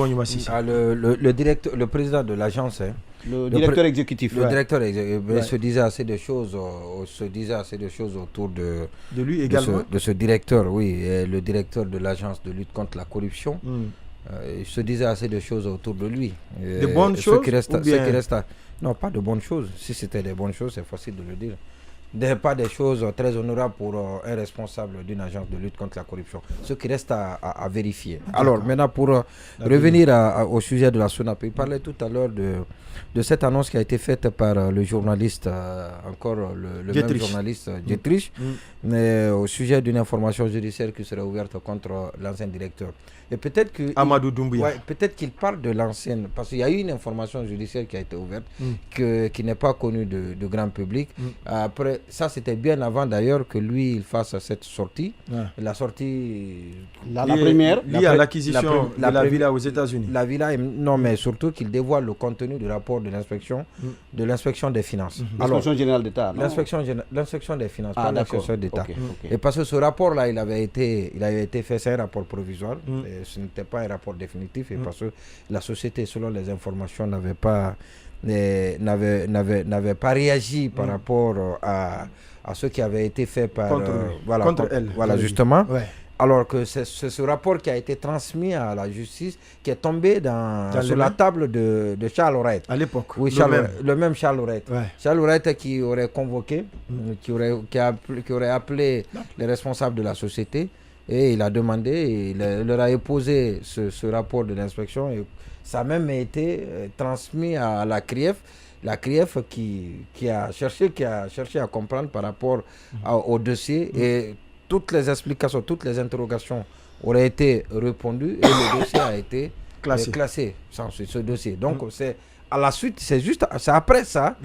le président de l'agence, hein, le directeur exécutif. Le directeur se disait assez de choses, autour de lui également. De ce directeur, oui, et le directeur de l'agence de lutte contre la corruption. Il se disait assez de choses autour de lui. De bonnes choses Non, pas de bonnes choses. Si c'était des bonnes choses, c'est facile de le dire. Pas des choses très honorables pour un responsable d'une agence de lutte contre la corruption. Ce qui reste à vérifier. Alors, maintenant, pour revenir au sujet de la SONAP, il parlait tout à l'heure de cette annonce qui a été faite par le journaliste, le même journaliste, Dietrich, au sujet d'une information judiciaire qui serait ouverte contre l'ancien directeur. Et peut-être que Amadou Doumbouya. Peut-être qu'il parle de l'ancienne, parce qu'il y a eu une information judiciaire qui a été ouverte, qui n'est pas connue du grand public. Après, ça c'était bien avant d'ailleurs que lui il fasse cette sortie. La sortie, la première, liée à l'acquisition de la villa aux États-Unis. La villa, non, mais surtout qu'il dévoile le contenu du rapport de l'inspection, des finances. L'inspection générale d'État. L'inspection des finances, pas l'inspection d'État. Et parce que ce rapport-là, il avait été fait, c'est un rapport provisoire. Ce n'était pas un rapport définitif, et parce que la société, selon les informations, n'avait pas réagi par rapport à ce qui avait été fait contre elle. Voilà, justement. Ouais. Alors que c'est ce rapport qui a été transmis à la justice, qui est tombé sur la table de Charles Oret. À l'époque. Oui, le même Charles Oret. Ouais. Charles Oret qui aurait convoqué, qui aurait appelé les responsables de la société. Et il a demandé, il leur a posé ce rapport de l'inspection, et ça a même été transmis à la CRIEF. La CRIEF qui a cherché à comprendre par rapport au dossier, et toutes les explications, toutes les interrogations auraient été répondues, et le dossier a été classé sans ce dossier. Donc c'est à la suite, c'est après ça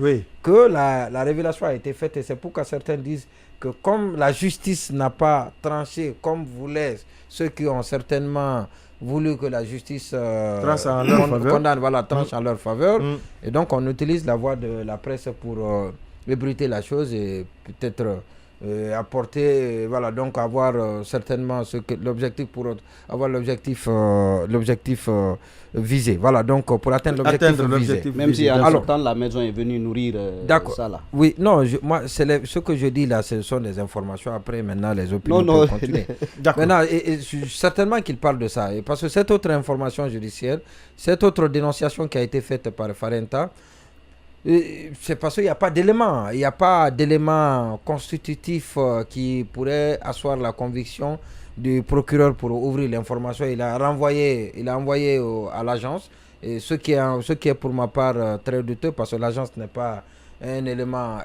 que la révélation a été faite, et c'est pourquoi certains disent que comme la justice n'a pas tranché comme voulaient ceux qui ont certainement voulu que la justice tranche en leur faveur, et donc on utilise la voie de la presse pour ébruiter la chose et peut-être apporter, donc avoir certainement l'objectif visé. Voilà, donc pour atteindre l'objectif visé. Même si en sortant, la maison est venue nourrir ça là. Oui, non, ce que je dis là, ce sont des informations. Après, maintenant, les opinions peuvent continuer. Maintenant, certainement qu'il parle de ça. Et parce que cette autre information judiciaire, cette autre dénonciation qui a été faite par Farenta, c'est parce qu'il n'y a pas d'éléments. Il n'y a pas d'éléments constitutifs qui pourraient asseoir la conviction du procureur pour ouvrir l'information. Il a envoyé à l'agence, et ce qui est pour ma part très douteux, parce que l'agence n'est pas un élément,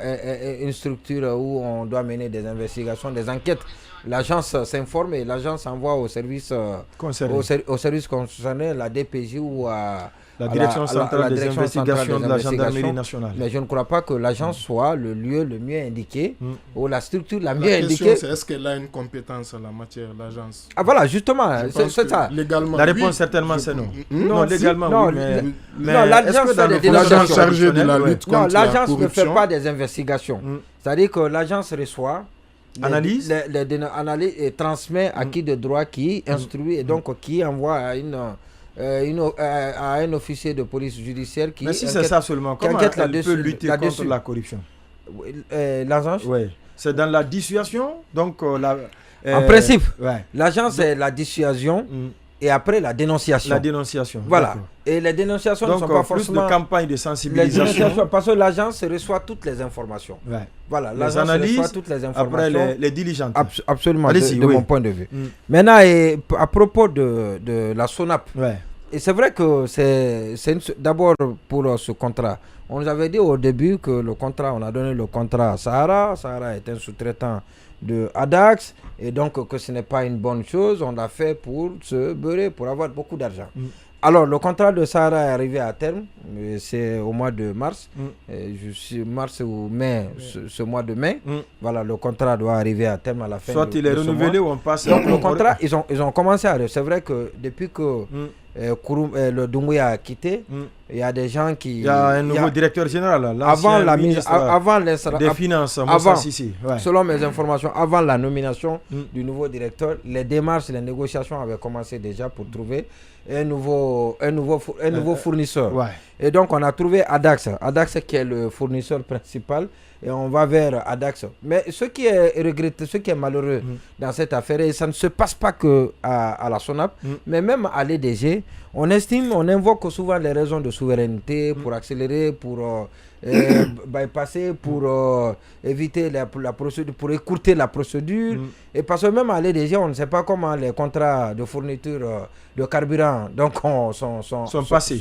une structure où on doit mener des investigations, des enquêtes. L'agence s'informe et l'agence envoie au service concerné, la DPJ ou à la direction centrale des investigations de la gendarmerie nationale. Mais je ne crois pas que l'agence soit le lieu le mieux indiqué ou la structure la mieux indiquée. La question, c'est est-ce qu'elle a une compétence en la matière, l'agence? Ah voilà, justement, c'est ça. Légalement, la réponse certainement c'est non. Non, légalement oui, mais l'agence fait des dénonciations. Chargée de la lutte contre la l'agence ne fait pas des investigations. C'est-à-dire que l'agence reçoit analyse et transmet à qui de droit, qui instruit et donc qui envoie à un officier de police judiciaire qui... Mais si c'est ça seulement, comment elle peut lutter contre la corruption? L'agence, c'est dans la dissuasion, donc en principe, l'agence c'est la dissuasion et après la dénonciation. La dénonciation. Voilà. Et les dénonciations ne sont pas forcément... plus de campagne de sensibilisation. Parce que l'agence reçoit toutes les informations. Voilà, l'agence reçoit toutes les informations. Après les diligentes. Absolument, de mon point de vue. Maintenant, à propos de la SONAP, et c'est vrai que c'est d'abord pour ce contrat. On nous avait dit au début que on a donné le contrat à Sahara. Sahara est un sous-traitant de Adax, et donc que ce n'est pas une bonne chose. On l'a fait pour se beurrer, pour avoir beaucoup d'argent. Alors le contrat de Sahara est arrivé à terme, c'est au mois de mars, mars ou mai, ce mois de mai. Voilà, le contrat doit arriver à terme à la fin. Soit il est renouvelé ou on passe. Donc le contrat, ils ont commencé à... C'est vrai que depuis que le Doumbouya a quitté, Il y a des gens qui... Il y a un nouveau directeur général. Avant l'installation des finances, selon mes informations, avant la nomination du nouveau directeur, les démarches, les négociations avaient commencé déjà pour trouver un nouveau fournisseur. Ouais. Et donc, on a trouvé Adax qui est le fournisseur principal. Et on va vers Adax. Mais ce qui est regretté, ce qui est malheureux dans cette affaire, et ça ne se passe pas que à la SONAP, mais même à l'EDG, on invoque souvent les raisons de souveraineté pour accélérer, pour bypasser, pour éviter la procédure, pour écourter la procédure. Et parce que même à l'EDG, on ne sait pas comment les contrats de fourniture de carburant sont passés,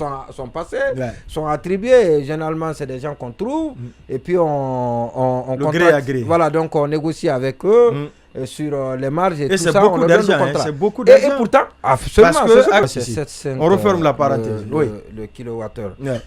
sont attribués. Et généralement, c'est des gens qu'on trouve. Et puis, on gré à gré. Voilà, donc on négocie avec eux. Sur les marges et tout ça, beaucoup d'argent, c'est beaucoup d'argent. Et pourtant, absolument, on referme la parenthèse. Le kilowattheure. Ouais.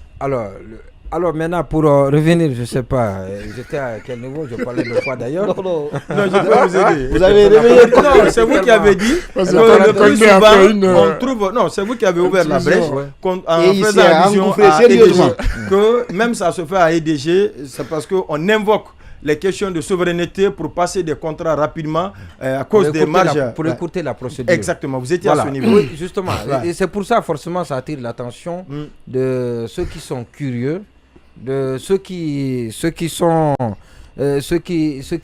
Alors maintenant, pour revenir, je ne sais pas, j'étais à quel niveau, je parlais de quoi d'ailleurs. Non, je peux vous aider. Vous avez réveillé. Non, c'est vous qui avez dit que le plus souvent, on trouve... Non, c'est vous qui avez ouvert la brèche en faisant allusion à EDG. Que même ça se fait à EDG, c'est parce qu'on invoque les questions de souveraineté pour passer des contrats rapidement à cause des marges. Pour écouter la procédure. Exactement, vous étiez à ce niveau. Oui, justement. Et c'est pour ça, forcément, ça attire l'attention de ceux qui sont curieux, de ceux qui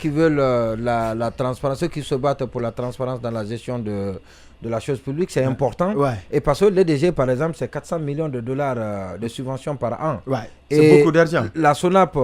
veulent la transparence, ceux qui se battent pour la transparence dans la gestion de la chose publique, c'est important. Ouais. Et parce que l'EDG, par exemple, c'est 400 millions de dollars de subventions par an. Ouais. C'est beaucoup d'argent. La SONAP,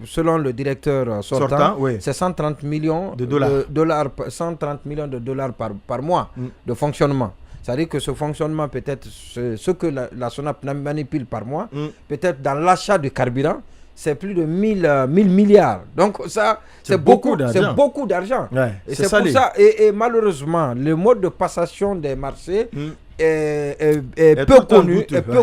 selon le directeur sortant c'est 130 millions de dollars, 130 millions de dollars par mois de fonctionnement. C'est-à-dire que ce fonctionnement, peut-être, ce que la SONAP manipule par mois, peut-être dans l'achat de carburant, c'est plus de 1000 milliards. Donc ça, c'est beaucoup d'argent. Ouais, et c'est pour ça, et malheureusement, le mode de passation des marchés est peu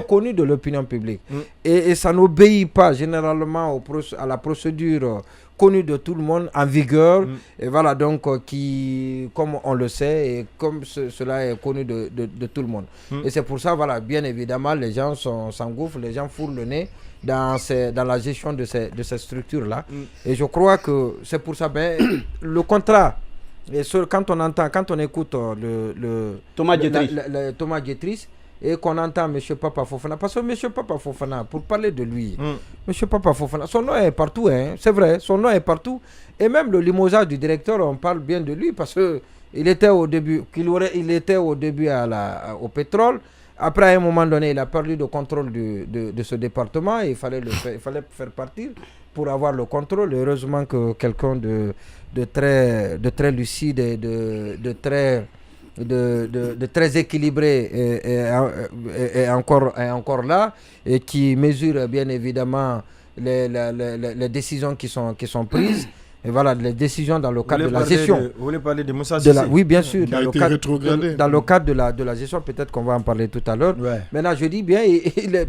connu de l'opinion publique. Et ça n'obéit pas généralement à la procédure connue de tout le monde, en vigueur, et voilà, donc, qui, comme on le sait, et comme cela est connu de tout le monde. Et c'est pour ça, voilà, bien évidemment, les gens s'engouffrent, les gens fourrent le nez dans la gestion de ces structures-là. Et je crois que c'est pour ça, le contrat, et quand on écoute Thomas Djetriss, et qu'on entend M. Papa Fofana, parce que M. Papa Fofana, pour parler de lui, M. Papa Fofana, son nom est partout, hein, c'est vrai, son nom est partout. Et même le limogeage du directeur, on parle bien de lui, parce qu'il était au début, au pétrole. Après, à un moment donné, il a perdu le contrôle de ce département et il fallait faire partir pour avoir le contrôle. Heureusement que quelqu'un de très lucide et de très équilibré est encore là et qui mesure bien évidemment les décisions qui sont prises. Et voilà, les décisions dans le cadre de la gestion. Vous voulez parler de Moussa Cissé? Oui, bien sûr. Dans le cadre de la gestion, peut-être qu'on va en parler tout à l'heure. Ouais. Maintenant, je dis bien,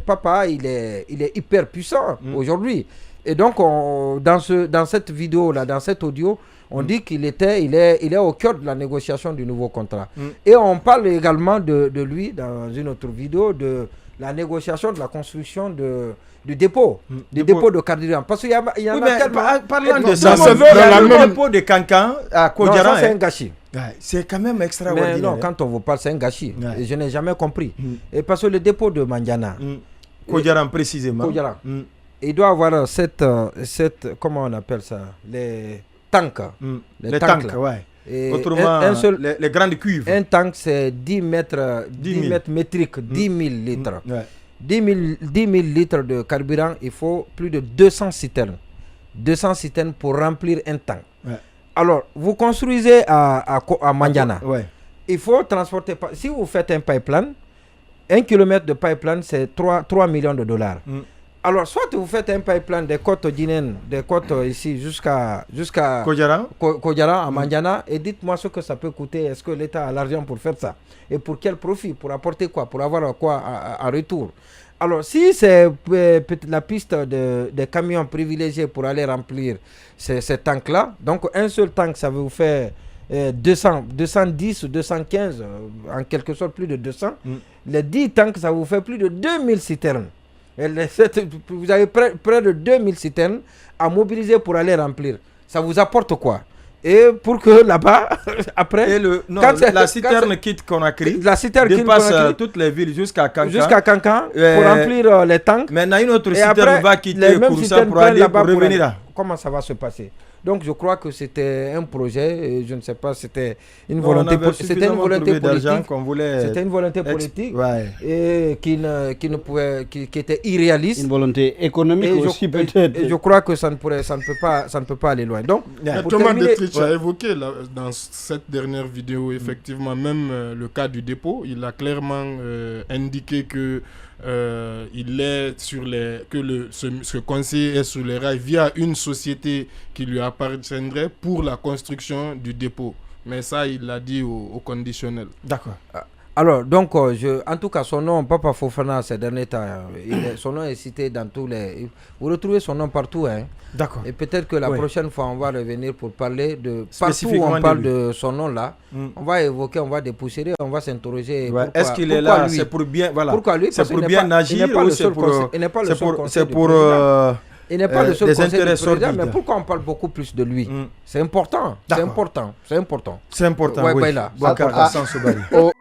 Papa, il est hyper puissant aujourd'hui. Et donc, dans cette vidéo-là, dans cet audio, on dit qu'il est au cœur de la négociation du nouveau contrat. Et on parle également de lui, dans une autre vidéo, de la négociation de la construction du dépôt de carburant. Parce qu'il y en a tellement... Parlant de ça, le dépôt de Cancan à Kodjaran, c'est un gâchis. C'est quand même extraordinaire. Mais non, quand on vous parle, c'est un gâchis. Et je n'ai jamais compris. Et parce que le dépôt de Mandiana... Kodjaran précisément. Kodjaran. Il doit avoir cette... Comment on appelle ça? Les tanks. Les tanks, ouais. Et autrement, les grandes cuves. Un tank, c'est 10 mètres métriques, 10 000 litres. 10 000 litres de carburant, il faut plus de 200 citernes. 200 citernes pour remplir un tank. Ouais. Alors, vous construisez à Mandiana. Ouais. Il faut transporter... Si vous faites un pipeline, 1 kilomètre de pipeline, c'est 3 millions de dollars. Alors, soit vous faites un pipeline des côtes guinéennes, des côtes ici jusqu'à Kodjaran, à Mandiana, et dites-moi ce que ça peut coûter. Est-ce que l'État a l'argent pour faire ça? Et pour quel profit? Pour apporter quoi? Pour avoir quoi en retour? Alors, si c'est la piste des camions privilégiés pour aller remplir ces tanks-là, donc un seul tank, ça vous fait 210 ou 215, en quelque sorte plus de 200. Les 10 tanks, ça vous fait plus de 2000 citernes. Vous avez près de 2000 citernes à mobiliser pour aller remplir. Ça vous apporte quoi? Et pour que là-bas, après... la citerne quitte Conakry dépasse toutes les villes jusqu'à Kankan. Pour remplir les tanks. Maintenant, une autre citerne va quitter Kouroussa pour aller pour revenir là. Comment ça va se passer? Donc je crois que c'était un projet, je ne sais pas, c'était une volonté politique. C'était une volonté politique et qui était irréaliste. Une volonté économique aussi peut-être. Et je crois que ça ne peut pas aller loin. Donc, Thomas Detrich a évoqué dans cette dernière vidéo, effectivement, même le cas du dépôt, il a clairement indiqué que ce conseiller est sur les rails via une société qui lui appartiendrait pour la construction du dépôt. Mais ça, il l'a dit au conditionnel. D'accord. Alors, donc, en tout cas, son nom, Papa Fofana, ces derniers temps, son nom est cité dans tous les... Vous retrouvez son nom partout. Hein. D'accord. Et peut-être que la prochaine fois, on va revenir pour parler de... Partout où on parle de son nom-là, on va évoquer, on va dépoussiérer, on va s'interroger. Est-ce qu'il est là? C'est pour bien... Voilà. Pourquoi lui? C'est pour bien agir ou c'est pour... Il n'est pas le seul conseiller. Il n'est pas le seul conseiller du président, mais pourquoi on parle beaucoup plus de lui? C'est important. C'est important. C'est important. Oui.